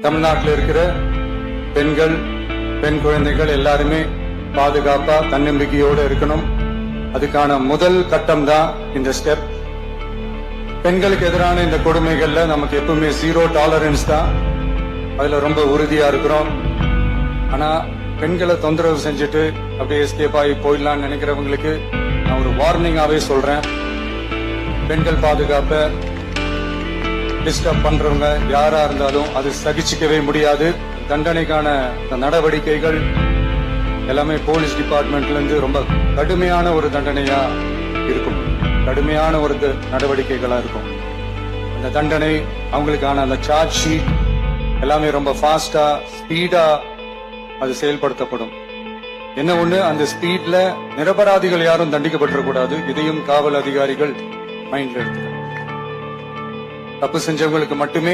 தமிழ்நாட்டில் இருக்கிற பெண்கள், பெண் குழந்தைகள் எல்லாருமே பாதுகாப்பா தன்னம்பிக்கையோடு இருக்கணும். அதுக்கான முதல் கட்டம் தான் இந்த ஸ்டெப். பெண்களுக்கு எதிரான இந்த கொடுமைகள்ல நமக்கு எப்பவுமே 0 டாலரன்ஸ் தான். அதுல ரொம்ப உறுதியா இருக்கிறோம். ஆனா பெண்களை தொந்தரவு செஞ்சுட்டு அப்படியே எஸ்கேப் ஆகி போயிடலாம்னு நினைக்கிறவங்களுக்கு நான் ஒரு வார்னிங்காவே சொல்றேன். பெண்கள் பாதுகாப்பை டிஸ்டர்ப் பண்றவங்க யாரா இருந்தாலும் அது சகிச்சுக்கவே முடியாது. தண்டனைக்கான நடவடிக்கைகள் எல்லாமே போலீஸ் டிபார்ட்மெண்ட்ல இருந்து ரொம்ப கடுமையான ஒரு தண்டனையா இருக்கும், கடுமையான ஒரு நடவடிக்கைகளா இருக்கும். அந்த தண்டனை, அவங்களுக்கான அந்த சார்ஜ் ஷீட் எல்லாமே ரொம்ப ஃபாஸ்டா ஸ்பீடா அது செயல்படுத்தப்படும். என்ன ஒண்ணு, அந்த ஸ்பீட்ல நிரபராதிகள் யாரும் தண்டிக்கப்பட்டிருக்கூடாது. இதையும் காவல் அதிகாரிகள் மைண்ட்ல எடுத்துக்கணும். தப்பு செஞ்சவங்களுக்கு மட்டுமே